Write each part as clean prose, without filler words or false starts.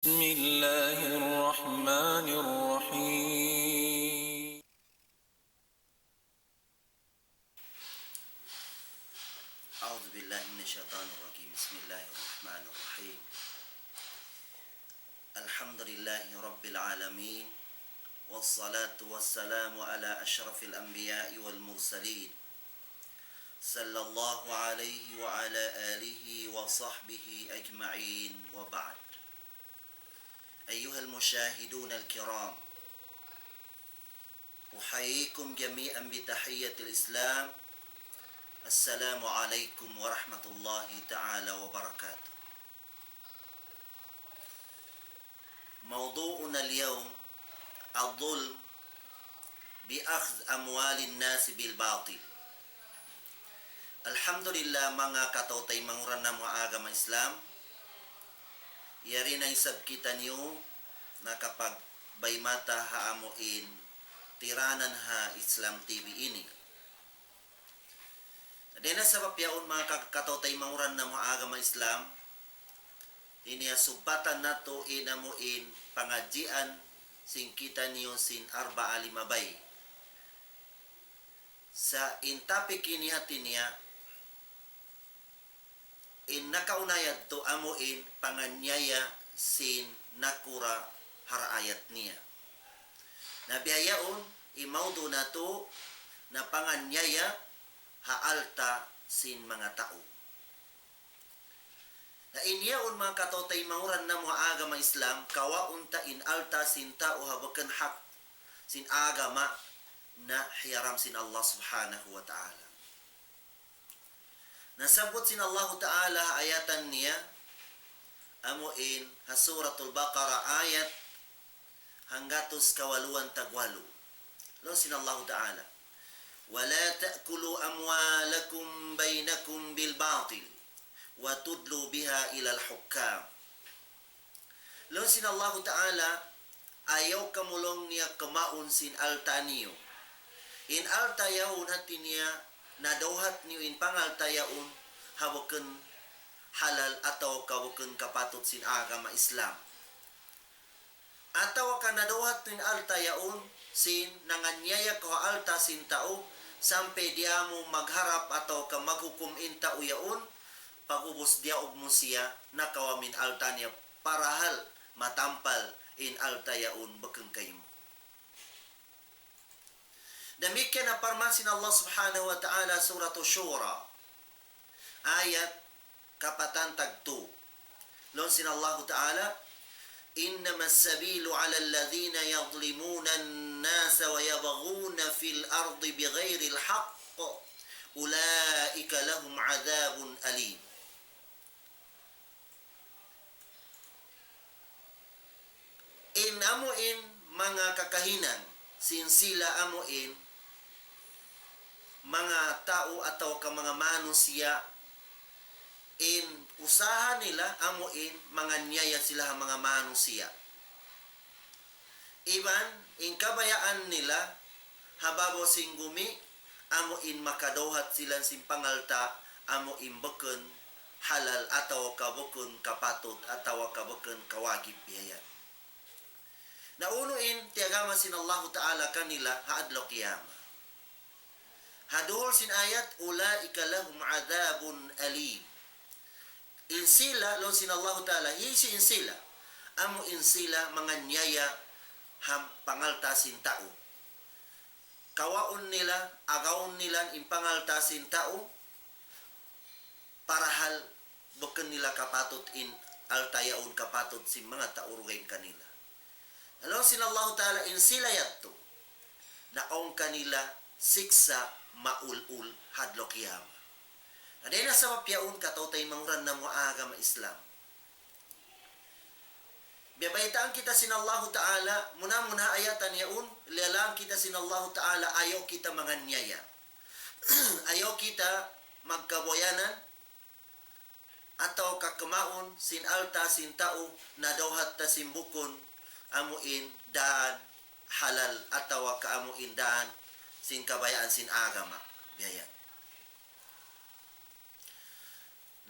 بسم الله الرحمن الرحيم. أعوذ بالله من الشيطان الرجيم. بسم الله الرحمن الرحيم. الحمد لله رب العالمين، والصلاة والسلام على أشرف الأنبياء والمرسلين، صلى الله عليه وعلى آله وصحبه أجمعين، وبعد. أيها المشاهدون الكرام، أحييكم جميعا بتحية الإسلام. السلام عليكم ورحمة الله تعالى وبركاته. موضوعنا اليوم الظلم بأخذ أموال الناس بالباطل. Alhamdulillah, mga katautay manguran na mga agama Islam, yari na isab kita niyo na kapag baymata haamuin tiranan ha Islam TV ini. Dena sabab yaon mga katautay manguran na mga agama Islam, ini subatan nato inamuin pangajian sing kita niyo sin arba alimabay. Sa intapik ini hati niya, in nakaunayad to amuin panganyaya sin nakura harayat niya. Nabiyayaon imaudo na to na panganyaya haalta sin mga tao. Na inyaon mga katotay manguran na mga agama Islam, kawaunta in alta sin tao habakan hak sin agama na hiyaram sin Allah subhanahu wa ta'ala. Nasabot sin Allah ta'ala ayatan niya amuin ha suratul Baqarah ayat hanggatos kawaluan tagwalo. Lo sin Allah ta'ala, وَلَا تَأْكُلُوا أَمْوَالَكُمْ بَيْنَكُمْ بِالْبَاطِلِ وَتُدْلُوا بِهَا إِلَى الْحُكَّامِ. Lo sin Allah ta'ala ayaw kamulong niya kamaun sin alta niyo. In alta yaun hati niya nadawhat niyo in pangalta yaun hawaken halal atau kawaken kapatut sin agama Islam. Atau ka nadawhat in alta yaun sin nanganyaya ko alta sin tao sampai dia mo magharap atau ka maghukum in tao yaun pagubos dia og musiya nakawamin alta niya parahal matampal in alta yaun bekeng kayo. Demikian na parmasin Allah subhanahu wa ta'ala suratul Shura ayat kapatan tagtu. Lonsin Allah ta'ala, إنما السبيل على الذين يظلمون الناس ويبغون في الأرض بغير الحق أولئك لهم عذاب أليم. In amuin mga kakahinan sin sila amuin mga tao atau ka mga manusia in usaha nila amuin mga niyaya sila mga manusia. Iban in kabayaan nila hababo sing gumi amuin makadawhat sila sin pangalta amuin beken halal atau kabukun kapatut atau kabukun kawagib biyayan. Naunuin tiagama sin Allah ta'ala kanila haadlaw qiyamah. Haduhol sin ayat ulaika lahum adabun alim. Insila lon sin Allah ta'ala hisi insila amu insila mga nyaya ham pangalta sin tao. Kawaon nila agaon nila in pangalta sin tao parahal beken nila kapatut in altayaon kapatut sin mga taurugay kanila. Alon sin Allah ta'ala insila yatto naong kanila siksa maul-ul hadlo kiyama. Aday na sa mapyaon katautay manguran na mga agama Islam. Biyabaitaan kita sin Allah ta'ala, muna ayatan yaun, lialang kita sin Allah ta'ala, ayaw kita mga niyaya. Ayaw kita magkaboyanan, atau kakamaon sin alta sin tao, nadawhat ta sin bukon, amuin daan halal, atau kaamuin daan sin kabayaan sin agama. Biayan.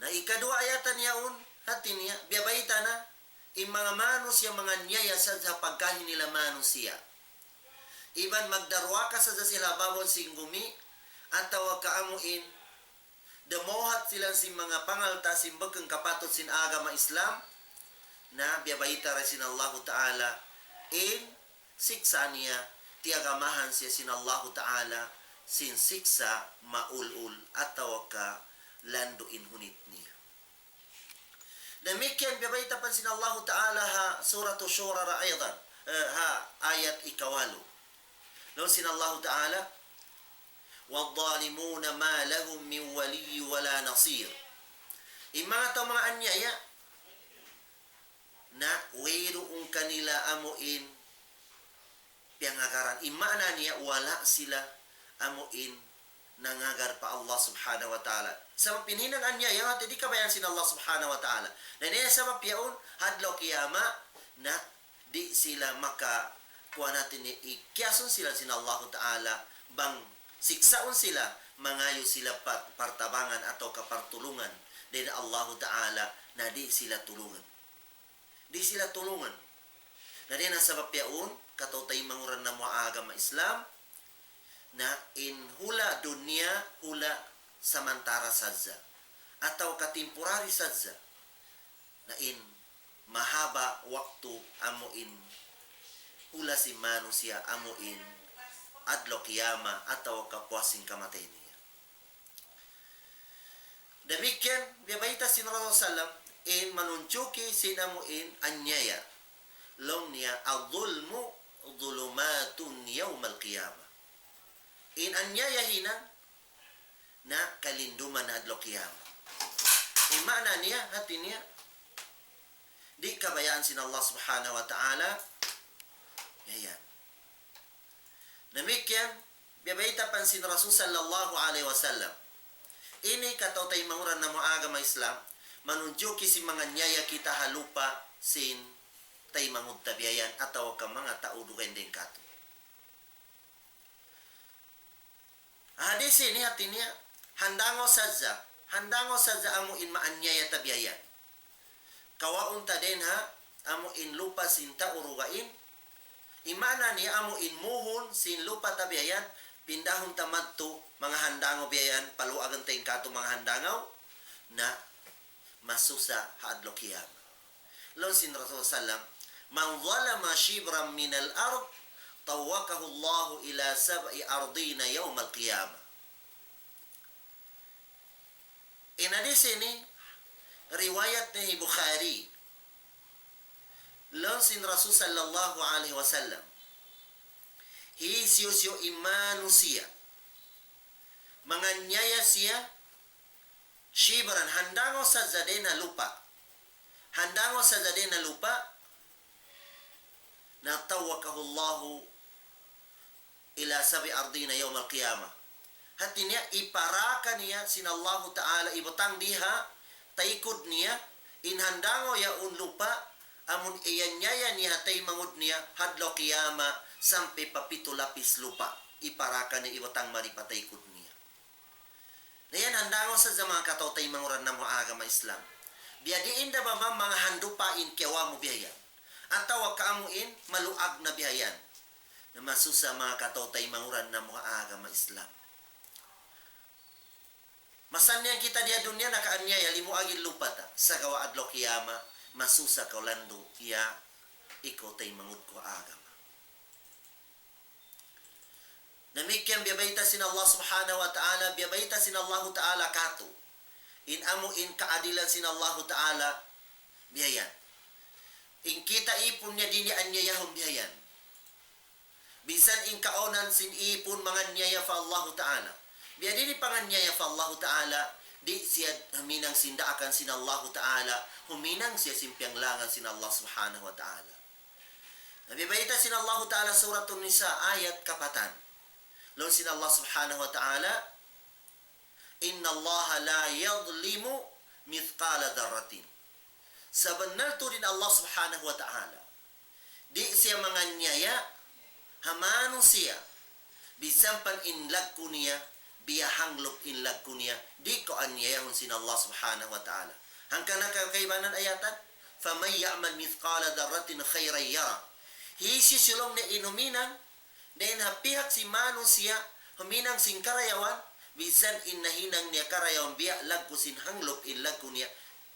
Na ikadua ayatan yaun hati niya biyabaita na mga manus yung mga niyaya sa pagkahin nila manus siya. Iban magdarwa ka sa sila babon singgumi at tawag kaamuin damohat silang si mga pangalta simbagkang kapatot sin agama Islam na biyabayita rin sin Allah Ta'ala in siksa niya tiagamahan siya sin Allah Ta'ala sin siksa maulul at tawag ka landuin hunit niya. Demikian biyabayita pan sin Allah Ta'ala ha suratu Shura aydan ha ayat ikawalu. Lalu sin Allah Ta'ala وَالظَّالِمُونَ مَا لَهُمْ مِنْ وَلِيٍّ وَلَا نَصِيرٍ. Mga ito mga anyaya na wayroong kanila amuin piyangagaran. Imana niya wala sila amuin nangagar pa Allah subhanahu wa ta'ala. Sa pininang anyaya, hindi ka bayan sin Allah subhanahu wa ta'ala. Na niya sa mapiyaon, hadlaw kiyama na di sila maka kuha natin ni ikyason sila sin Allah ta'ala bang siksaon sila, mangayo sila partabangan atau kapartulungan din Allah Ta'ala na di sila tulungan. Di sila tulungan. Na din ang sabab yaon, katotay manguran na mga agama Islam, na in hula dunia, hula samantara sadza. Atau katemporary sadza. Na in mahaba waktu amuin hula si manusia amuin adlo kiyama atau kapuasing kamatay niya. Demikian, biyabayita sin Rasulullah in manunjuki sinamuin anyaya. Long niya, adulmu dhulumatun yawmal qiyamah. In anyaya hinan na kalinduman na adlo kiyama. Imana niya, hati niya, di kabayaan sin Allah subhanahu wa ta'ala, yayan. Demikian, biyabayita pansin Rasul sallallahu alaihi wasallam. Ini katotay manguran na mga agama Islam, manunjuki si mga nyaya kita halupa sin tay mangud tabiayan atau ka mga taudugan din kato. Hadis ini hatinya handango sadza amu in maanyaya tabiayan. Kawaun ta den ha amu in lupa sinta urugain. Imana ni amu in muhun sin lupa tabiayan pindahon tamadto mga handango biayan paluagan tayong kato mga handangaw na masusa hadlo kiyama. Lon sin Rasul sallam man zalama shibran min al-ard tawakahu Allah ila sab'i ardina yawm al-qiyamah. In hadis ini riwayat ni Bukhari. Lon sin Rasul sallallahu alaihi wasallam hisyo imanusia manganyaya siya shibran handango sa zadena lupa na tawakahu Allah ila sabi ardina yawm al-qiyamah. Hati niya iparaka niya sin Allah Ta'ala ibutang diha taikod niya inhandango ya lupa amun iyanyaya niya tay mangud niya hadlo kiyama sampai papito lapis lupa iparaka ni ibutang maripatay kud niya. Nayan handango sa mga katotay manguran na mga agama Islam. Biyadiin da ba mga handupain kewa mo biyayan ataw kaamuin maluag na biyayan na masusa mga katotay manguran na mga agama Islam. Masan niyan kita dia dunia nakaanyaya limu agil lupa ta sa gawa adlo kiyama masusa ka lando iya ikaw tay mangud ko agama. Demikian biyabayta sin Allah subhanahu wa ta'ala biyabayta sin Allah ta'ala kato in amu in kaadilan sin Allah ta'ala biyayan in kita ipon niya din anyayahom biyayan bisan in kaonan sin ipon mga nyaya fa Allah ta'ala biya din panganyaya fa Allah ta'ala di siya huminang sindaakan sin Allah Ta'ala, huminang siya simpiang langan sin Allah Subhanahu wa Ta'ala. Nabibayita sin Allah Ta'ala suratun Nisa ayat kapatan. Lalu sin Allah Subhanahu wa Ta'ala, Inna Allah la yadlimu mithqala dharratin. Sabenar tu din Allah Subhanahu wa Ta'ala. Di siya manganyaya, hamanu siya, bisampan inlag ko niya, biya hanglop inlag ko niya di ko anyayahon sin Allah subhanahu wa ta'ala hangka nakakaibanan ayatan faman ya'mal mithqala dharratin khairan yara. Hisi sulong na inuminang, dahil hapihak si manusia, huminang sing karayawan, bisan inahinang niya karayawan biya, lagko sin hanglop, ilagko niya,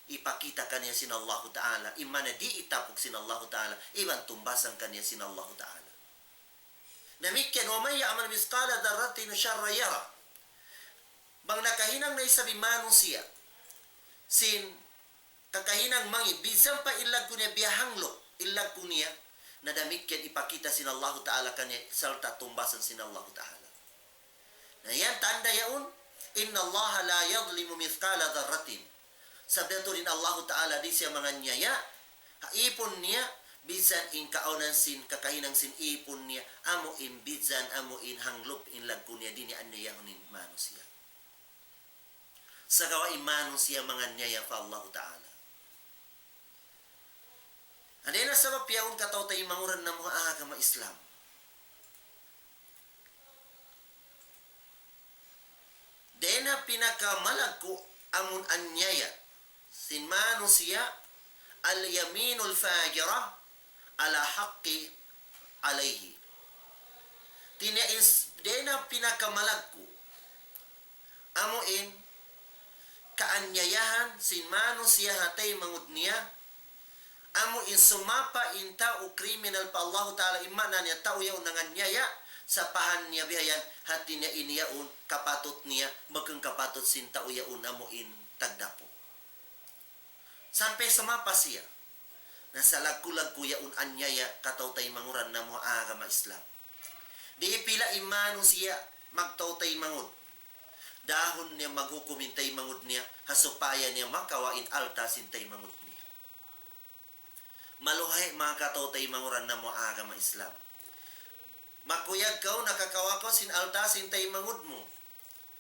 ipakita kaniya sin Allah Ta'ala, imana di itapok sin Allah Ta'ala, iban tumbasan kaniya sin Allah Ta'ala. Namikyan, wa man ya'mal mithqala dharratin syarran yara. Bang nakahinang na isabi manusia, sin kakahinang mangi, bisan pa ilag ko niya biyahanglok, ilag ko niya, na damikyan ipakita sin Allah Ta'ala kanya, salta tumbasan sin Allah Ta'ala. Na yan, tanda yaun, inna Allah la yadlimu mithqala dharratin. Sabi ito rin Allah Ta'ala, di siya mga nyaya, haipon niya, bisan in kaunan sin, kakahinang sin ipon niya, amo in bisan, amo in hanglop, in lag ko niya, di niya ano yahunin manusia. Sa gawa imano siya mga nyaya pa Allah Ta'ala. Ano na sabab yaon kataw tayo manguran na mga agama Islam. Dena pinakamalag ko amun anyaya. Sinmano siya al-yaminul fajira ala haqqi alayhi. Dena pinakamalag ko amuin kaanyayahan sinmano siya hatay mangud niya amo in sumapa in tao kriminal pa Allah Ta'ala imana niya tao yaon nanganyaya sa pahan niya bihayan hati niya iniyaon kapatot niya magkang kapatot sin tao yaon amo in tagdapo sampai sumapa siya nasa lagkulag kuya un anyaya kataw tay manguran na mga agama Islam di pila imano siya magtaw tay mangud dahon niya maghukumintay mangud niya hasupaya niya makawain alta sintay mangud niya maluhay mga katotay manguran na mo agama Islam. Makuyag kau nakakawa ko sin alta sintay mangud mo.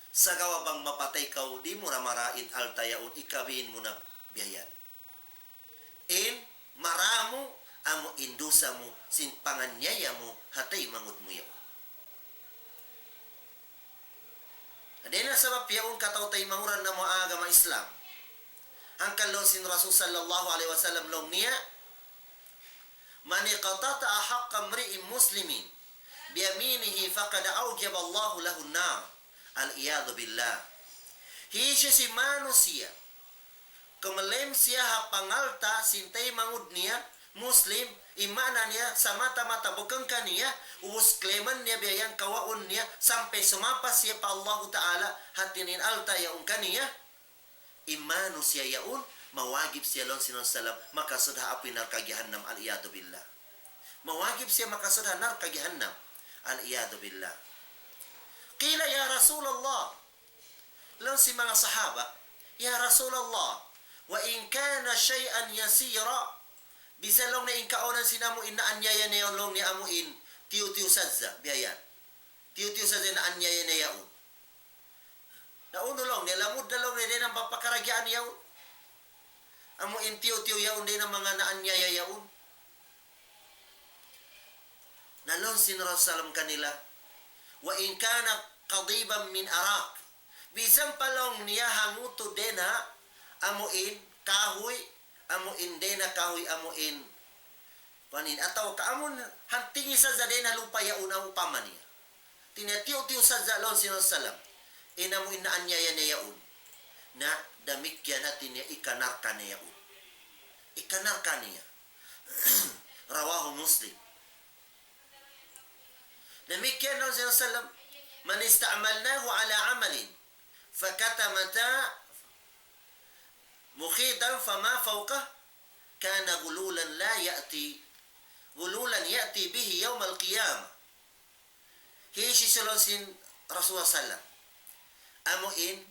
Sa gawa bang mapatay kau di mo na marain alta yaon ikabin mo na biyayan. In maramo amo indusa mo sin panganyaya mo hatay mangud mo yaon. Adena sabab yaon katotay manguran na mo agama Islam. Ang kalon sin Rasul sallallahu alaihi wasallam long niya man qatata'a haqqa imri'in muslimin biyaminihi faqad awjaba Allahu lahu an-nar al-iyad billah. Hisya si manusia kumalem siya hapangalta sintay mangud niya muslim imana niya sa mata-mata bukang kaniya uus kleman niya biyayang kawaon niya sampai sumapas siya pa Allah Ta'ala hatinin alta yaon kaniya imano siya yaon mawagib siya lang sinong makasudha api nar kagihannam al-iyadu billah. Mawagib siya makasudha nar kagihannam al-iyadu billah. Kila ya Rasulullah, lang si mga sahaba, ya Rasulullah, wa in kana shay'an yasira, bisalong na inkaunan sinamu inaanyaya na yaon long ni amuin, tiyo-tiyo sadza, biyayan. Tiyo-tiyo sadza na anyaya na yaon. Nauno long, nilamud na long na din ang papakaragyan yaon. Amo intiyo-tiyo yaon din ang mga naanyaya yaon. Nalon si Rasulullah kanila, wa in kana qadiban min arak, bisan palong niya hanguto din ha, amuin kahoy, amuin din na kahoy, amuin panin, ataw ka amon hantingi sa zadin na lupa yaon ang upama niya. Tinatiyo-tiyo sa zalon si Rasulullah, inamuin na anyaya niya yaon, na damikyan natin niya ikanarka niya yaon. Ikanarka niya. Rawahu Muslim. Damikyan na siya salam, man ista'amalnahu ala amalin, fakatamata mukhidan fama fawqah, kana gululan ya'ti bihi yawm al-qiyamah. Hishi sulusin Rasulullah sallam. Amuin,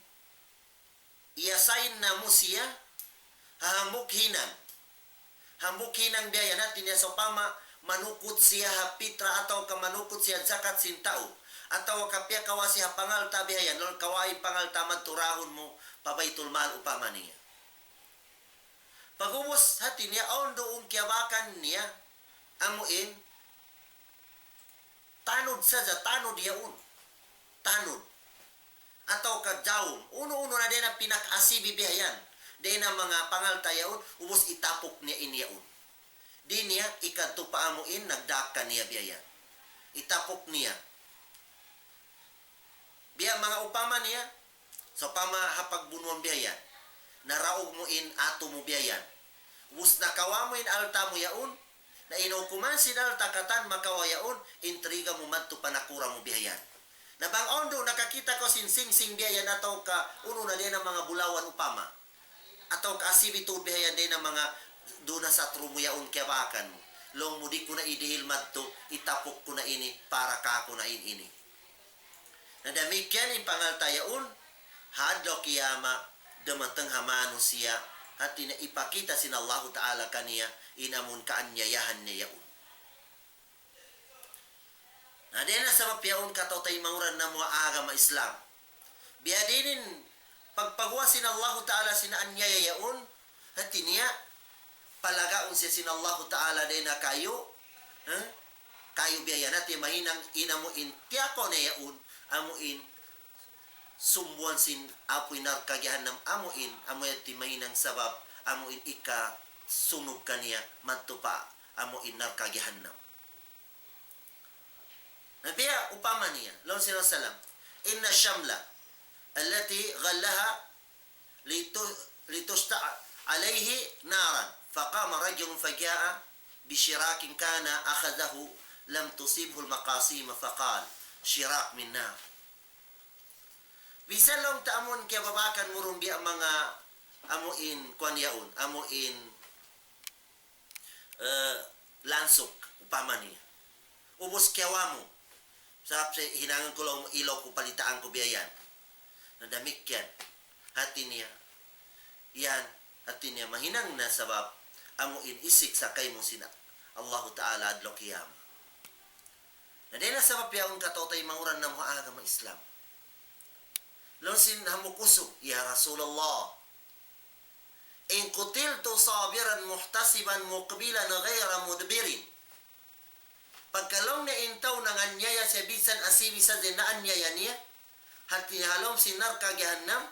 iasain na mo siya, hamukhinang biya natin niya sa pama, manukot siya hapitra ataw ka manukot siya zakat sintao, ataw kapya kawa siya pangal tabi hayan, lor kawai pangal tamad turahon mo, pabaitul mal upama niya. Pagubos hati niya, aon doong kiyabakan niya, amuin, tanod yaun, tanod. Ataw ka jaum, uno-uno na din ang pinakasibi bihayan. Di na mga pangaltayaon, ubos itapok niya inyaon. Di niya, ikadto paamuin, nagdaka niya biyayan. Itapok niya. Biya mga upama niya, so pama hapag bunuan biyayan, naraog mo in ato mo biyayan. Ubos nakawa mo in alta mo yaon, na inukuman sinal takatan makawayaon, intriga mo madto panakura mo biyayan. Nabang ondo, nakakita ko sing biyayan ataw ka, uno na din ang mga bulawan upama. Ataw ka asibito biyayan din ang mga doon sa trumuyaon kiyabakan mo. Long mo di ko na idihil madto, itapok ko na ini, para ka ko na ini. Nadamikyan in pangaltayaon, hadlo kiyama, damatang hamano siya, at ipakita sin Allah Ta'ala kaniya, inamun kaanyayahan niya yaon. Nadena sa mapiyaon katotay mauran na mga agama Islam. Biya dinin, pagpagwa sin Allah Ta'ala sinaanyaya yaon, at niya, palagaon siya sin Allah Ta'ala din na kayo, kayo biya natin mahinang inamuin tiyako na yaon, amuin sumbuan sin apoy narkagyahan ng amuin ti mahinang sabab, amuin ika sunog kaniya, magtupa, amuin narkagyahan ng. Nabiya upama niya, lawan sila salam, inna syamla, alati ghallaha litusta alayhi naran. فقام رجل فجاء بشراك كان أخذه لم تصيبه المقاسيم فقال شراك من نار. Bisa long taamon kaya babakan murong biya mga amuin kwanyaon, amuin lansok upama niya. Ubos kiawamo. Sarap sa hinangan ko lang ilaw ko palitaan ko biyayan. Nadamik yan. Hati niya. Yan. Hati niya mahinang na sabab amuin isik sa kay mo sina Allah Ta'ala adlo kiyama. Nadena sa mapiyaon katotay manguran ng mga agama Islam. Lonsin hamukusog, ya Rasulullah, in kutiltu sabiran muhtasiban muqbilan ghayra mudbirin. Pagkalong na intaw ng anyaya sa bisan asibisan din na anyaya niya, hati halom sinar kagihannam,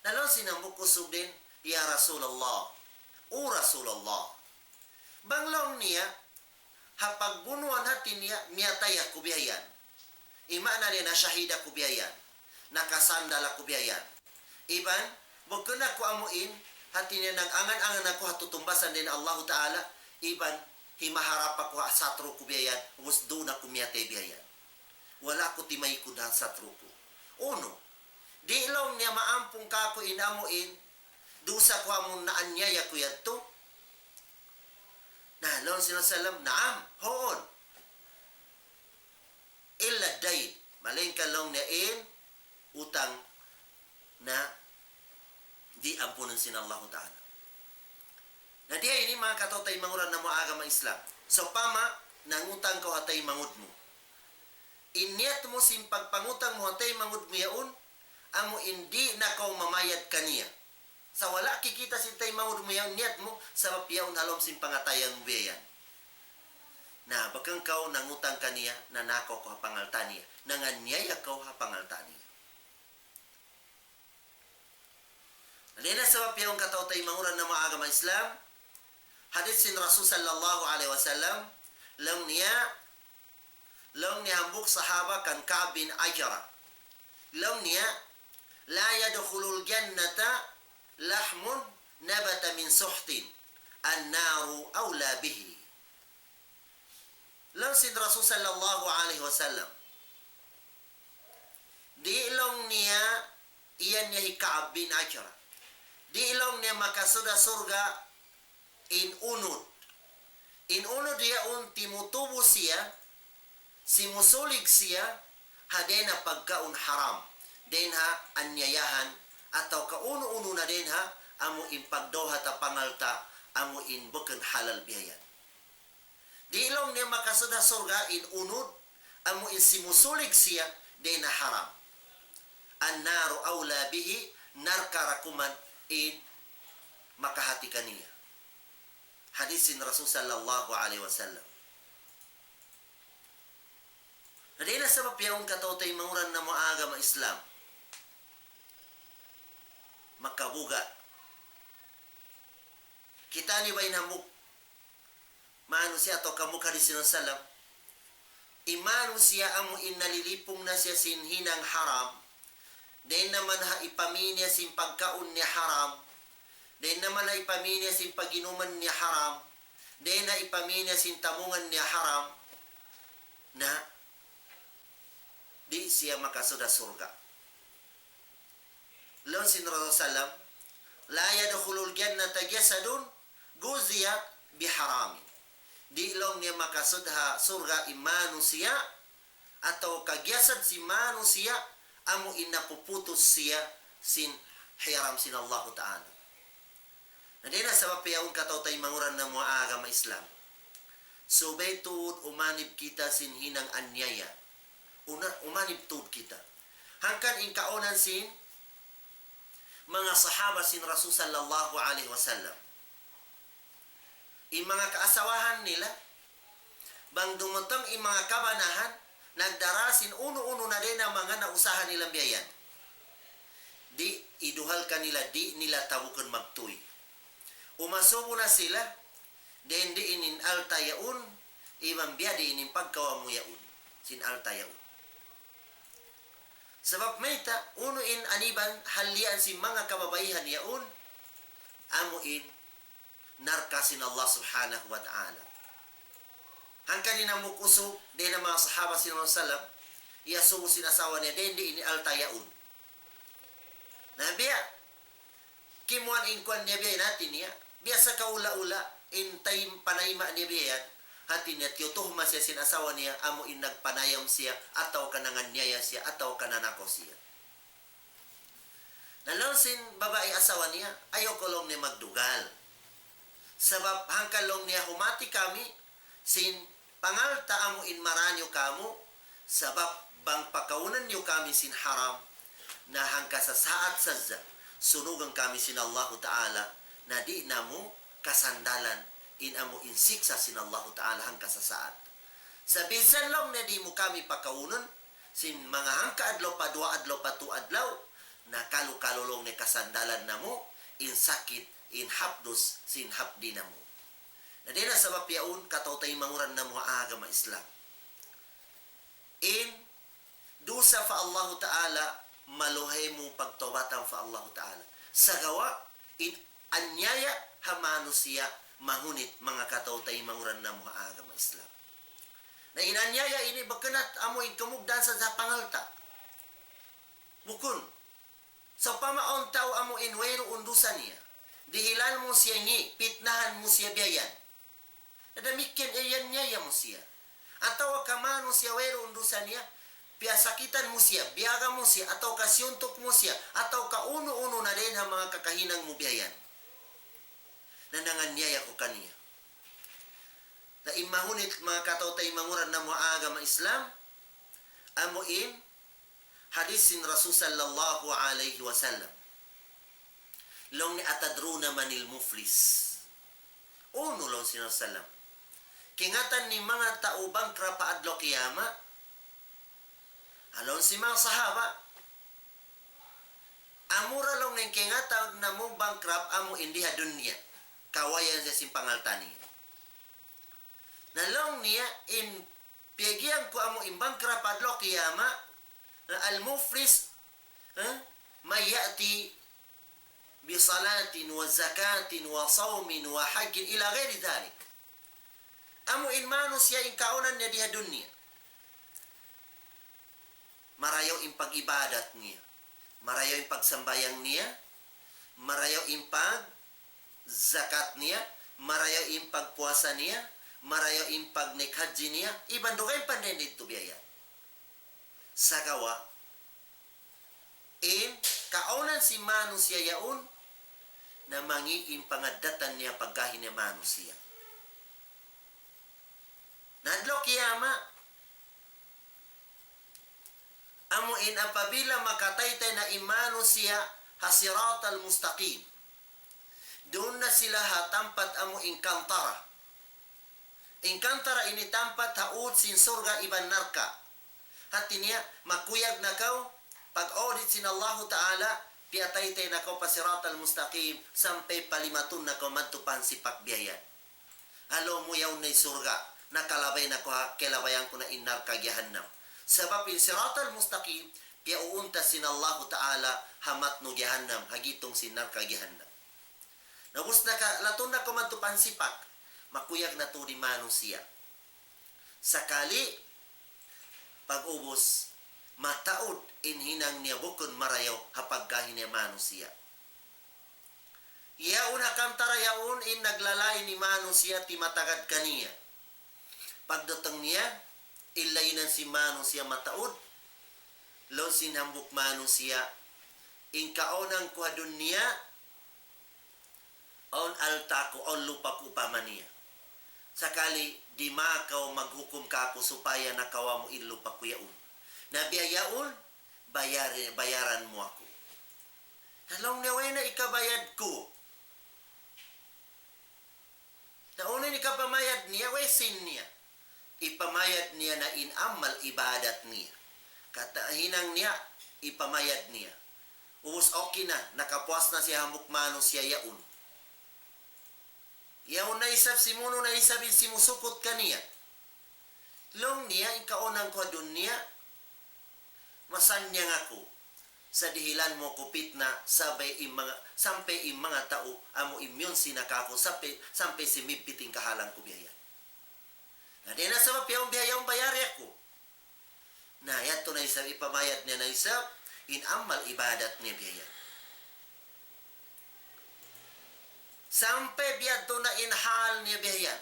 nalong sinamukusog din, ya Rasulullah, o Rasulullah. Banglong niya, hapagbunuan hati niya, miyataya kubiyayan. Imana niya na syahida kubiyayan. Nakasandala kubiyayan. Iban, bukun ako amuin, hati niya nag-angan-angan ako hatutumbasan din Allah Ta'ala. Iban, himaharap ako satro kubiyayan, ubos doon ako miyatay biyayan. Wala ko timay ko dahil satro ko. Uno, di ilong niya maampung ka ko inamuin, dusa ko amon na anyaya ko yan to. Nah, lawan sila salam, naam, hoon. Illa day, maling kalong na utang na di ampunan sin Allah Ta'ala. Na diya ini mga katotay manguran na mga agama Islam. So pama, nangutang ko hatay mangud mo. Inyat mo sin pagpangutang mo hatay mangud mo yaon, amo hindi na kau mamayad kaniya. Sa wala kikita sin tay mangud mo yaon, niyat mo, sa mapiyaon halom sin pangatayan mo biyan. Na bakang kau nangutang kaniya, na nako ko hapangalta niya, nanganyaya kau hapangalta niya. Alina sa mapiyaon katotay manguran na mga agama Islam, hadith sin Rasul sallallahu alaihi wasallam, lang niya hambuk sahaba kan Ka'b bin Ajra. Lang niya, la yadkhulul jannata lahmun nabata min suhtin, an-naru awla bihi. Lang sin Rasul sallallahu alaihi wasallam, di ilong niya, iyan niya hi Ka'b bin Ajra. Di ilong niya makasuda surga in unod. In unod dia timutubo siya, simusulig siya, hadena pagkaun haram. Den ha anyayahan, ataw kauno-uno na din ha, amo in pagdoha ta pangalta, amo in bukan halal biyayan. Di ilong niya makasuda surga in unod, amo in simusulig siya, den ha haram. An-naru awla bihi, narkarakuman in makahati kaniya. Hadisin Rasul sallallahu alaihi wasallam. Nadila sa mapiyaon katotay manguran na mga agama Islam, makabuga Kita ni ba inamuk manusia atau kamu hadis Rasulullah imanusia amu inalilipong na siya sin hinang haram then naman ha ipaminya sin pagkaon ni haram then naman ha ipaminya sin paginuman ni haram then ha ipaminya sin tamungan ni haram na di siya makasuda surga. Lawan sin Rasulullah la yadkhulul jannata jasadun guziya biharamin. Di long niya makasudha surga manusia atau kagyasad si manusia amo inapuputos siya sin hiram sin Allah Ta'ala. Nadina sa papiyaon kataw tay manguran na mga agama Islam. Subay tuod umanib kita sin hinang anyaya. Umanib tuod kita. Hangkan inkaonan sin mga sahaba sin Rasul sallallahu alaihi wasallam. Yung mga kaasawahan nila, bang dumutong yung mga kabanahan, nagdarasin uno-uno na din ang mga nausahan nilang biyayan. Di, iduhal ka nila, di nila tabukan magtuy. Umasubo na sila, then di inin altayaun, ibang biya di inin pagkawa mo yaun, sin altayaun. Sebab mayta, uno in aniban halian si mga kababaihan yaun, amuin, narkasin Allah subhanahu wa ta'ala. Hangkan ni namukusog, din ang mga sahaba sinong salam, iyasubo sinasawa niya, din di ini altayaun. Nabiya, kimuan inkuan niya biya natin niya, biasa kaula-ula, intay panayma niya biya yan, hati niya, tiyotuhma siya sinasawa niya, amo in nagpanayam siya, ataw kanangan niya siya, ataw kananako siya. Nalaw sin babae asawa niya, ayaw kolong niya magdugal. Sebab hangkalong niya humati kami, sin pangalta amo in maranyo kamu, sebab bang pakaunan niyo kami sin haram, na hangka sa saat saja, sunugan kami sin Allah Ta'ala, na di namo kasandalan, in amo insiksa sin Allah Ta'ala hangka sa saat. Sa bisan lang na di mo kami pakaunan, sin mga hangka adlaw pa dua adlaw pa tu adlaw, na kalu-kalulong ni kasandalan namo, in sakit, in hapdos sin hapdi namo. Na din sa mapiaun kataw-tay manguran na mga agama Islam. In dusa fa Allah Ta'ala maluhay mo pagtobatan fa Allah Ta'ala. Sa gawa in anyaya hamano siya mahunit mga kataw-tay manguran na mga agama Islam. Na inanyaya ini bakanat amo in kamugdan sa pangalta. Bukun sa pamaon tao amo in wero undusan niya. Dihilan mo siya ngi, pitnahan mo siya biyayan. Nadamikin iyan niya mo siya. Ataw kamano siya wero undusan niya, piyasakitan mo siya, biyaga mo siya, ataw kasyuntok mo siya, ataw kauno-uno na rin ang mga kakahinang mo biyayan. Nananganyaya ko kaniya. Na imahunit mga kataw-tay manguran na mga agama Islam, amuin, hadisin Rasul sallallahu alaihi wasallam. Long ni atadruna manil muflis. Uno long sinasalam. Kingatan ni mga taubang krapa adlo kiyama. Alon si mga sahaba. Amura long ng kingatan na mo bangkrap amo indiha dunya. Kawayan sa simpangaltani. Nalong niya in piyagian ko amo imbang krapa adlo kiyama. Al-muflis mayati بصلاة وزكاة وصوم وحج إلى غير ذلك. Amo in manus ya in kaunan niya diha dunya. Marayaw in pag-ibadat niya. Marayaw in pagsambayang niya. Marayaw in pag-zakat niya. Marayaw in pagpuasa niya. Marayaw in pag-nekhaji niya. Ibandugay pandendit to biya. Sagawa in kaunan si manus ya yaun na mangiin pangadatan niya pagkahin niya manusia. Nadlo kiyama, amuin apabila makataytay na imano siya hasirat al-mustaqim. Doon na sila hatampat amo inkantara. Inkantara ini tampat haud sin surga iban narka. Hati niya makuyag na kau, pag-audit sin Allah Ta'ala, piatay-tay na ko pasiratal mustaqim, sampai palimatun na ko mantupan si pakbiyayan. Alo mo yaw na surga, nakalabay na ko kelabayan ko na inar kagyahanam. Sebab in siratal mustaqim, pia uunta sin Allah Ta'ala hamat no gihanam, hagitong sinar kagyahanam. Nabus na ka, latun na ko mantupan si pak, makuyag na to di manusia. Sakali, pag-ubos, mataod inhinang niya bukon marayaw hapagkahin niya manusia. Yaun akam tarayaun in naglalay ni manusia ti matagad kaniya. Pagdatang niya, ilainan si manusia mataod, lo sinambuk manusia, in kaonang kuadun niya, on altako, on lupa ko pamaniya. Sakali, di makaw maghukom ka ako supaya nakawa mo ilupa ko yaun. Nabiyayaon, bayaran mo ako. Talong niya na ikabayad ko. Naunin ikapamayad niya, sin niya. Ipamayad niya na inamal ibadat niya. Katahinang niya, ipamayad niya. Ubus okay na, nakapuas na siya hamukmano siya yaun. Yaun na isap si muno na isap si musukot ka niya. Long niya, ikaonang ko dun niya, masanyang ako sa dihilan mo kupit na sampai im mga tao amo imyon sinakako sampai si mipiting kahalang ko biyayan. Na di na sa mapiyang biyayang bayari ako. Na yato na isap ipamayad niya na isap inamal ibadat niya biyayan. Sampai biyato na inhal niya biyayan.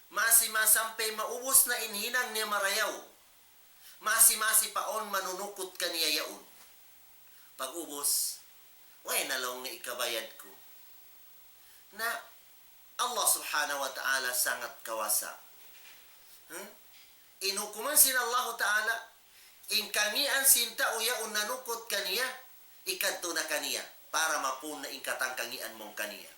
Masima sampai maubos na inhinang niya marayaw. Masi paon manunukot ka niya yaun. Pag-ubos, way nalong na ikabayad ko. Na Allah subhanahu wa ta'ala sangat kawasa. Inhukuman sin Allah ta'ala, in kanian sinta o yaun nanukot kaniya, ikadto na kaniya, para mapun na inkatang kangian mong kaniya.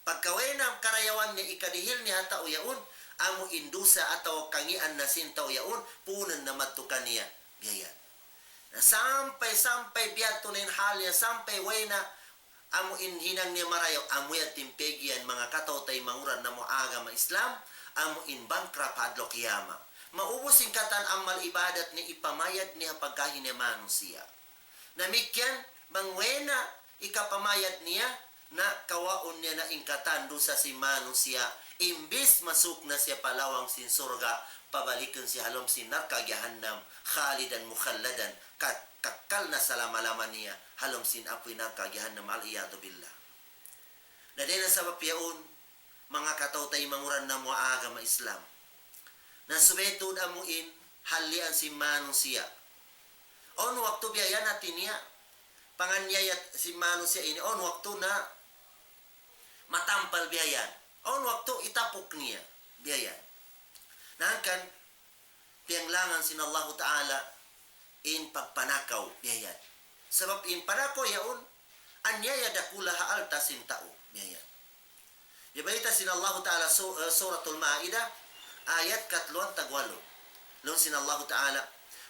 Pagkaway na karayawan niya ikadihil niya hata o yaun, amo indusa atau kangian na sinta o yaun, punan na matukan niya, biyayan. Sampai biyato na hal niya, sampai way na amo inhinang niya marayaw, amo yan timpegian mga katotay manguran na mo agama Islam, amo in bankrupt hadlo kiyama. Maubos in katan amal ibadat ni ipamayad niya pagkahin niya manusia. Namikyan, bangwena ikapamayad niya, na kawaon niya na ingkatan do sa si manusia, imbis masuk na siya palawang sin surga, pabalikan si halom sinar kagyahanam, khalidan mukhalladan, kakal na salama-lama niya, halom sin apoy na kagyahanam, al-iyadu billah. Na din ang sabab yaon, mga katautay manguran na mo agama Islam, na subetod amuin, halian si manusia. On waktu biaya natin niya, panganyayat si manusia ini, on waktu na matampal biayan. On waktu itapok niya biayan. Nangkan pianglangan sin Allah Ta'ala in pagpanakaw biayan. Sebab in panakaw yaun anyaya dakula haalta sin tao biayan. Ibalita sin Allah Ta'ala suratul Ma'idah ayat 3 tagwalo. Lon sin Allah Ta'ala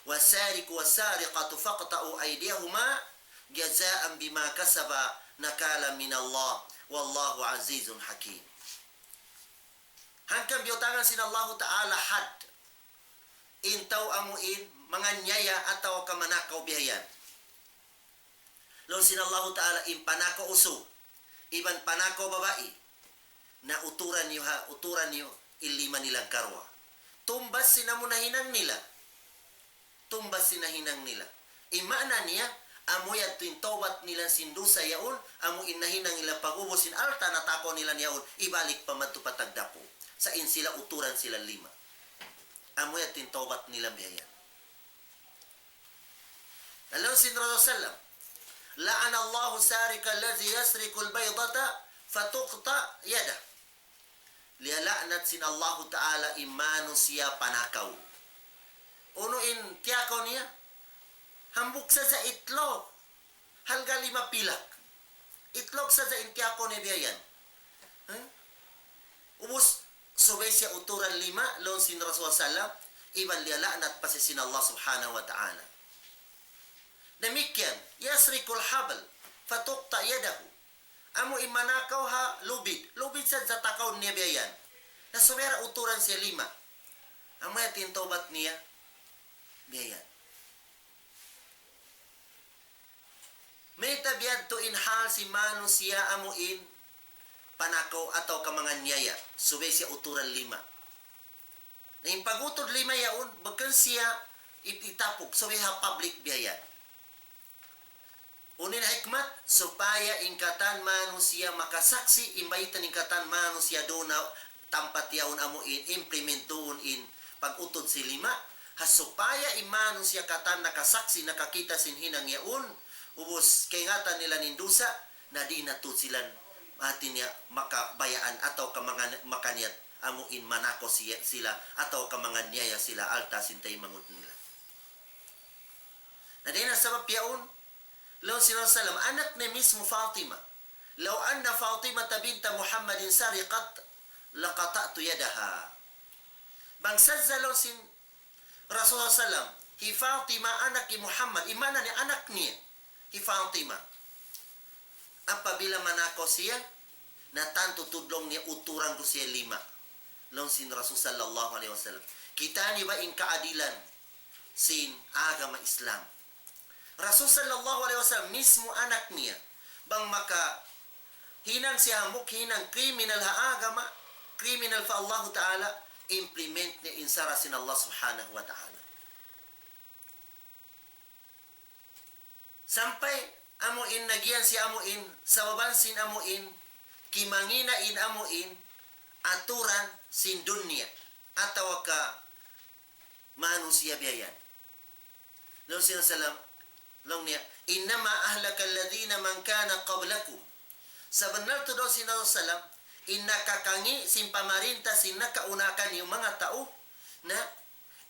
wasariqu wasariqatu faqta'u aydiyahuma jazaan bima kasaba nakala min Allah wallahu azizun hakim. Hanggang biyotangan sin Allah Ta'ala had intaw amuin mga nyaya ataw kamanakaw bihayan. Lon sin Allah Ta'ala in panako uso iban panako babae na uturan niyo ilima nilang karwa. Tumbas sinamunahinang nila. Tumbas sinahinang nila. Imana niya amo yan tuwing tobat nilang sindusa yaon, amo inahinang nila pag-ubusin alta na tako nila yaon, ibalik pa matupatagdapo. Sa in sila uturan sila 5. Amo yan tuwing tobat nila bihayan. Alam sin Rasulullah, la'an Allahu sarika allazi yasriku al-baydata fatuqta yada. Liala'nat sin Allah Ta'ala imanu siya panakaw. Uno in tiyakaw niya, hambuk sa itlog. Halga 5 pilak. Itlog sa intiako ni biyayan. Ubus, subay siya uturan 5, lon sin Rasulullah sallam, iban lialanat pa sin Allah subhanahu wa ta'ala. Demikian, yasrikul habal, fatukta yadahu. Amo imanakaw ha, lubid. Lubid sa takaw niya biyayan. Na sumera uturan siya 5. Amo yatin tobat niya, biyayan. May tabiad to inhal si manu siya amuin panakaw ataw ka mga niyaya. Subay siya uturan 5. Na yung pagutod 5 yaon, bagan siya itapok. Subay ha public biyayan. Unin hikmat, supaya ingkatan manusia makasaksi, imbaitan ingkatan manusia doon na tampat yaon amuin, implement doon in pag-utod si 5, supaya manusia katan nakasaksi, nakakita sinhinang yaon, ubos kay ngatan nila nindusa, na di natud sila atin niya makabayaan ataw ka mga makaniyat amuin manako sila ataw ka mga niyaya sila alta sintay mangut nila. Na di na sabab yaon, Law sinasalam, anak ni mismo Fatima. Law anna Fatima binta Muhammadin sariqat, laqata'tu yadaha. Bangsad law sin Rasulullah sallam, hi Fatima anak ni Muhammad, imana ni anak niya, hi Fatima. Apabila manako siya, na tanto tudlong niya uturang ko siya 5. Law sin Rasul sallallahu alaihi wasallam. Kita ni ba in kaadilan sin agama Islam. Rasul sallallahu alaihi wasallam mismo anak niya bang maka hinang siya hamok hinang kriminal ha agama, kriminal fa Allah Ta'ala, implement niya insara sin Allah subhanahu wa ta'ala. Sampai amuin nagiyan si amuin, sa babansin amuin, kimangina in amuin, aturan sin dunya, ataw ka manusia biyayan. Lalu sinasalam, long niya, innama ahlaka alladhina man kana qablakum. Sa benar to daw sinasalam, innakakangi sin pamarinta sin nakaunakan yung mga tao na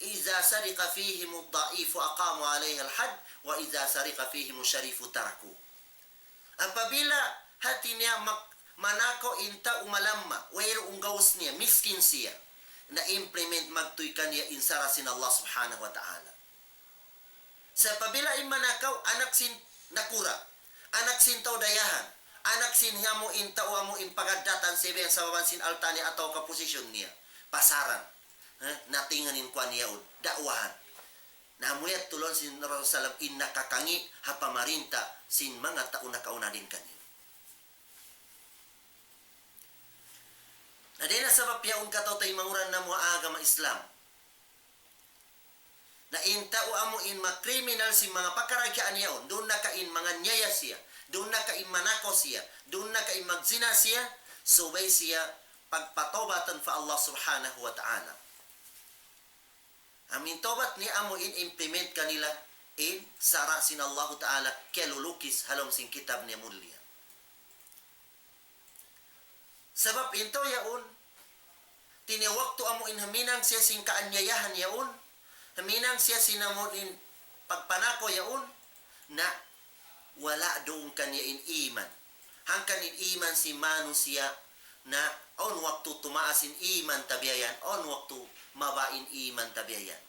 iza sarika fihim ad-da'ifu aqamu alayhi al-had wa iza sarika fihim ash-sharifu taraku. Apabila hati niya manako inta umalamma, wayro unggaws niya, miskin siya, na implement magtuykan niya insara sin Allah subhanahu wa ta'ala. Sa pabila manakaw, anak sin nakura, anak sin tao dayahan, anak sin hamo inta o amo impagadatan sebe sa babansin altani ataw ka posisyon niya, pasaran, natinganin kwa niya dakwahan. Namuyat tulon sin Rasulullah in nakakangi hapamarinta sin mga tao na kauna din kanyo. Nadena sabab yaon kataw tay manguran na mga agama Islam. Na intao amo in makriminal si mga pakaragyaan yaon, doon na kain mga nyaya siya, doon na kain manako siya, doon na kain magzina siya, subay siya pagpatobatan fa Allah subhanahu wa ta'ala. Amin tobat ni amo in implement kanila in sara sin Allah ta'ala kelulukis halom sin kitab niya mulia. Sabab into yaon, tiniwakto amo in haminang siya sin kaanyayahan yaon, haminang siya sinamunin pagpanako yaon na wala doon kanya in iman. Hangkan in iman si manusia na on waktu tumaasin iman tabiayan, on waktu mabain iman tabiayan.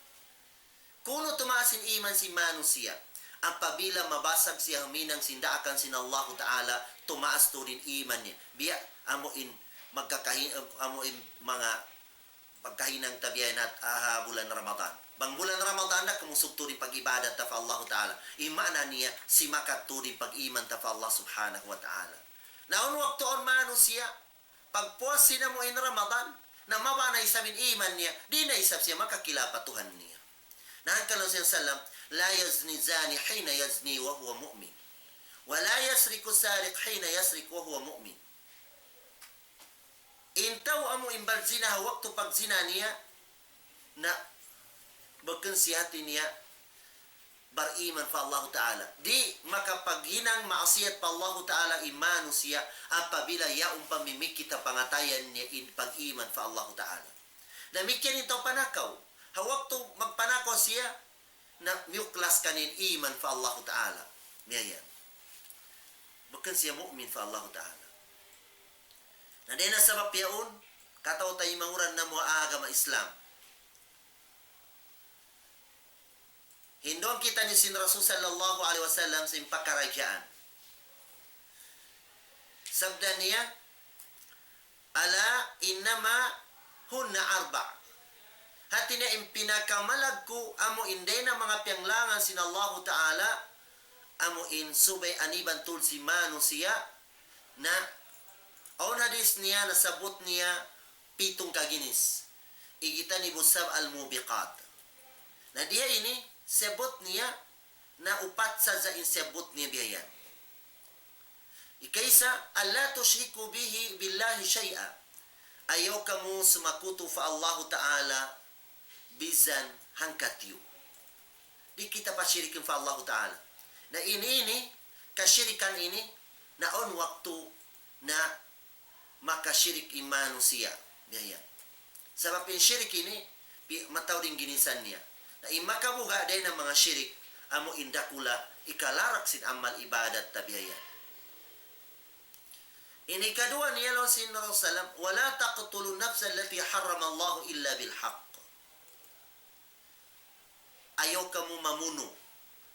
Kuno tumaasin iman si manusia, apabila mabasag siya haminang sindaakan sin Allah Ta'ala, tumaas to rin iman niya. Biya amuin magkakahin amuin mga pagkahinang tabiayan at bulan Ramadan. Bang bulan Ramadan na kumusog turin pag-ibadat ta fa Allah Ta'ala. Imana niya si makat turin pag-iman ta fa Allah Subhanahu wa Ta'ala. Naon waktu on manusia, pagpuas sina mo in Ramadan, na mabanay samin iman niya, di na isap siya makakilapa Tuhan niya. Nahangkan lang siya salam, la yazni zani hina yazni wa huwa mu'min. Wa la yasriku sariq hina yasrik wa huwa mu'min. Intaw amo imbalzina waktu pagzina niya, na bagan siyati niya bariman fa Allah Ta'ala. Di makapaghinang maasiyat pa Allah Ta'ala imanu siya apabila yaong pamimikita pangatayan niya in pag-iman fa Allah Ta'ala. Namikyan ito panakaw. Hawak to magpanakaw siya na miyuklas kanin iman fa Allah Ta'ala. Miyayan. Bagan siya mu'min fa Allah Ta'ala. Na din na sabab yaon, kataw tayo manguran na mga agama Islam. Hindong kita ni sin Rasul sallallahu alaihi wasallam sa pakarajaan. Sabda niya, ala innama hunna arba'. Hati niya impinakamalag ko amo inday na mga piyanglangan sin Allah Ta'ala amo in subay aniban tul si manusia na on hadis niya nasabot niya 7 kaginis. Igita ni busab al-mubiqat. Na diya ini sebut niya na upat sa insebut niya biyan. Ikaysa alla tushriku bihi billahi syai'a. Ayaw kamu sumakutu fa Allah Ta'ala bizan hangkatyu. Di kita pasyirikin fa Allah Ta'ala. Na ini kasyirikan ini na on waktu na makasyirik manusia biyan. Sebab in syirik ini mataw din ginisan niya. Na imakabuga day ng mga syirik amo indakula ikalarak sin amal ibadat tabiyan. Ini kedua niya lo sin Rasulullah wala taqtulu nafsa allati harrama Allah illa bil haqq. Ayaw kamu mamuno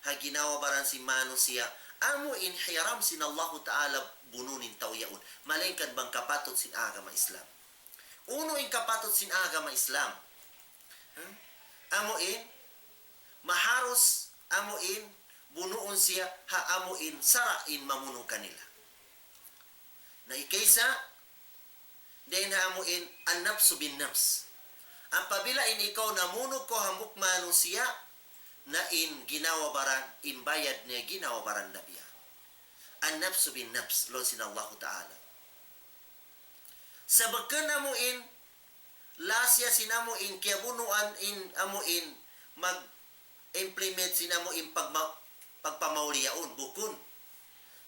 ha ginawa baran si manusia amo inhiram sin Allah Ta'ala bununin tawyaun. Malengkan bang kapatot sin agama Islam. Uno in kapatot sin agama Islam. Amuin maharus amuin bunuon siya ha amuin sarain mamuno kanila. Na ikaysa din ha amuin an nafsu bin nafs. Apabila in ikaw namuno ko hamuk manusia na in ginawa baran imbayad niya ginawa baran nabiya. An nafsu bin nafs lo sin Allah Ta'ala. Sabakan amuin lasya sinamuin kiabunuan in amuin mag-implement sinamuin pagpamauliaon bukun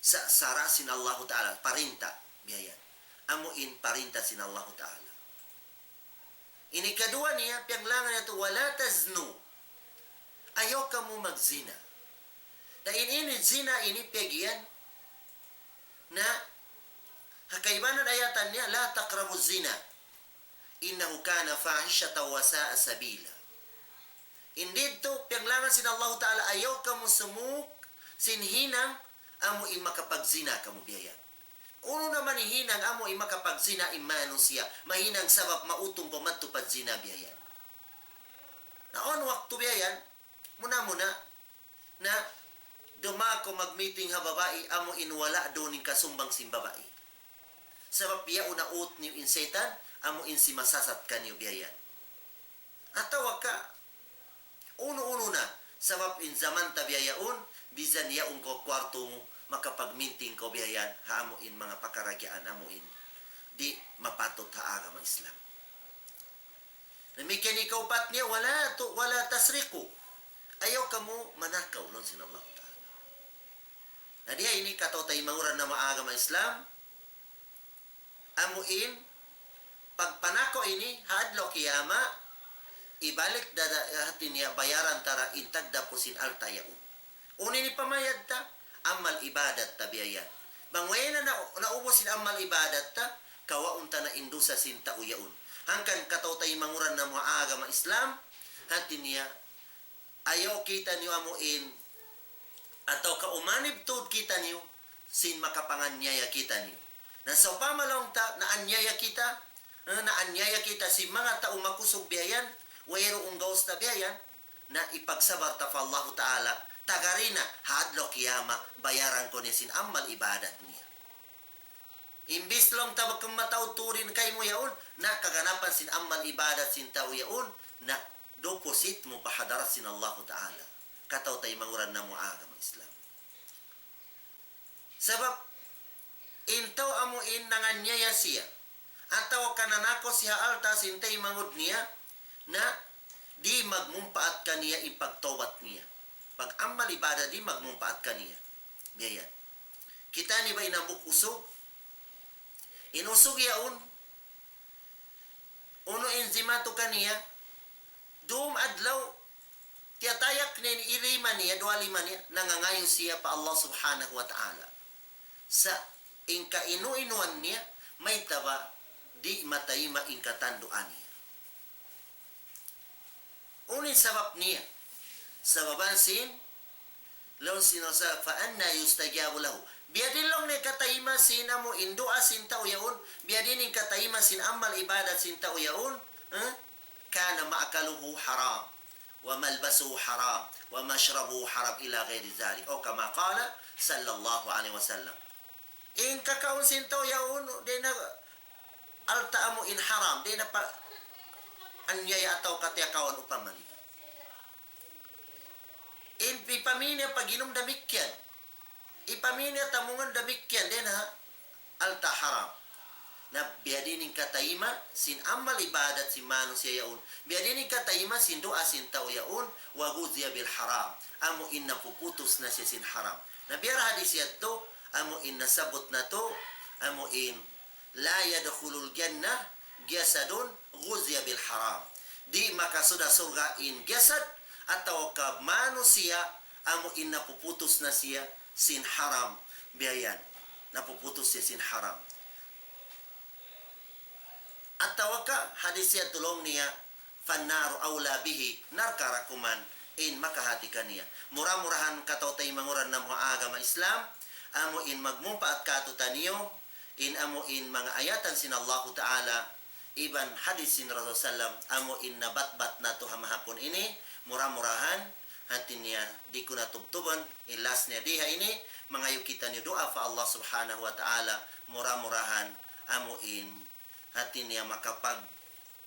sa sara sin Allah Ta'ala parinta biyan. Amuin parinta sin Allah Ta'ala. Ini kedua niya piyanglangan ito wala taznu. Ayaw kamu magzina. Na ini zina ini pegian na hakaibanan ayatan niya la taqrabu zina. Innahu kana fahishatan wa sa'a sabila. Indeed to piyanglangan sin Allah Ta'ala ayaw kamu sumuk sinhinang amo in makapagzina kamu biyan. Uno naman hinang amo in makapagzina in manusia mahinang sabab mautong pamadto padzina biyan. Naon waktu biyan muna na dumako mag-meeting ha babae amo inwala doon in kasumbang sin babae. Sabab biya unaut niyo in setan amo in si masasat kanyo biyan. Atawa ka uno na sabab in zaman tabiyaon bisan yaon ko kwarto mo makapagminting ko biyan ha amo in mga pakaragyaan amo in di mapatot ha agama Islam. Namikin ikaw pat niya wala tasriku. Ayaw kamu manakaw lon sin Allah Ta'ala. Na diya ini katotay manguran na maagama Islam amuin pagpanako ini hadlo kiyama ibalik hati niya bayaran tara intag dapusin altayaun. Uni ni pamayad ta amal ibadat ta biyayan. Bangwena na naubosin amal ibadat ta kawaunta na indusa sin tauyaun. Hangkan katotay manguran na mga agama Islam hati niya ayaw kita niyo amuin atau kaumanib tud kita niyo sin makapanganyaya kita niyo. Na sa pamalong ta na anyaya kita si mga tao makusog biyayan wayro ungaws na biyayan na ipagsabar ta fa Allah Ta'ala tagarina hadlo kiyama bayaran ko ni sin amal ibadat niya. Imbis long ta magkamataw turin kay mo yaon na kaganapan sin amal ibadat sin tao yaon na deposit mo pahadarat sin Allah Ta'ala. Kataw tay manguran na mo agama Islam. Sabab intaw amuin nanganyaya siya ataw kananako siya alta sintay mangud niya na di magmumpaat kaniya ipagtawat niya. Pag amal ibadah di magmumpaat kaniya. Biyan. Kita ni ba inambuk usog? Inusog yaon. Uno inzimato kaniya. Doom adlaw tiyatayak nin ilima niya, 25 niya, nangangayon siya pa Allah Subhanahu wa Ta'ala. Sa ingka inu-inuan niya, may taba di matayma ingkatanduan niya. Unin sabab niya, Sababan sin lawan sinasa fa anna yustajabu lahu. Biadin lang ni katayma sin amo indua sin tao yaun, biadin ni katayma sin amal ibadat sin tao yaun, kana ma'akaluhu haram wa malbasuhu haram wa mashrabuhu haram ila ghairi dhalik. O kama qala sallallahu alaihi wasallam. In kakaon sin tao yaun de na alta amo in haram, de na pa anyaya atau katyakawan upamani. In ipaminya paginom damikyan. Ipaminya tamungan damikyan din ha. Alta haram. Na biadinin katayma sin amal ibadat si manong siya yaun. Biadinin katayma sin doa sin tao yaun. Wagudya bil haram. Amo in napuputos na siya sin haram. Na biara hadis yato. Amo in nasabot na to. Amo in la yadkhulul jannah jasadun guzya bil haram. Di makasuda surga in jasad atau ka manusia amo in napuputos na siya sin haram biayan. Napuputos siya sin haram. Atau ka hadis siya tulong niya fannaru awla bihi narkarakuman in makahati kaniya. Murah-murahan kataw tayo manguran na mga agama Islam amo in magmumpa at katutaniyo in amo in mga ayatan sin Allah Ta'ala iban hadis sin Rasul Sallam amo in nabatbat na to hamahapon ini murah-murahan hati niya di ko natubtuban ilas niya diha ini mangayo kita niyo doa fa Allah subhanahu wa ta'ala murah-murahan amuin hati niya makapag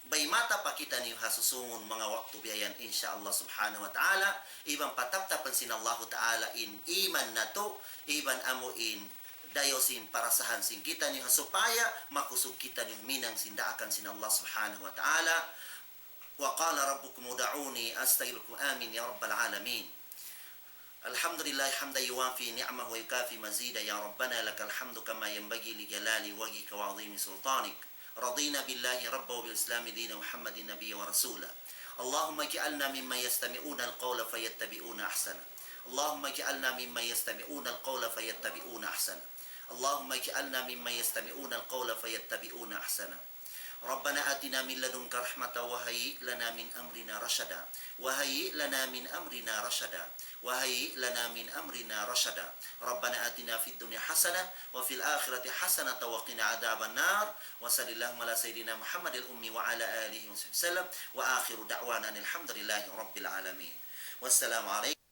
baymata pa kita niyo hasusungon mga waktu biayan insyaallah subhanahu wa ta'ala ibang pataptapan sin Allah ta'ala in iman na to iban amuin dayosin parasahan sin kita niyo supaya makusog kita niyo minang sindaakan sin Allah subhanahu wa ta'ala. وقال ربكم ادعوني استجب لكم آمين يا رب العالمين. الحمد لله حمدا يوافي نعمه ويكافي مزيدا يا ربنا لك الحمد كما ينبغي لجلال وجهك وعظيم سلطانك. رضينا بالله ربا وبالإسلام دينا محمد نبيا ورسولا. اللهم اجعلنا ممن يستمعون القول فيتبعون أحسنه. اللهم اجعلنا ممن يستمعون القول فيتبعون أحسنه. اللهم اجعلنا ممن يستمعون القول فيتبعون أحسنه. ربنا آتنا من لدنك رحمة وهيئ لنا من أمرنا رشدا وهيئ لنا من أمرنا رشدا وهيئ لنا من أمرنا رشدا. ربنا آتنا في الدنيا حسنة وفي الآخرة حسنة وقنا عذاب النار. وصلى اللهم على سيدنا محمد الأمي وعلى آله وصحبه وسلم وآخر دعوانا الحمد لله رب العالمين والسلام عليكم.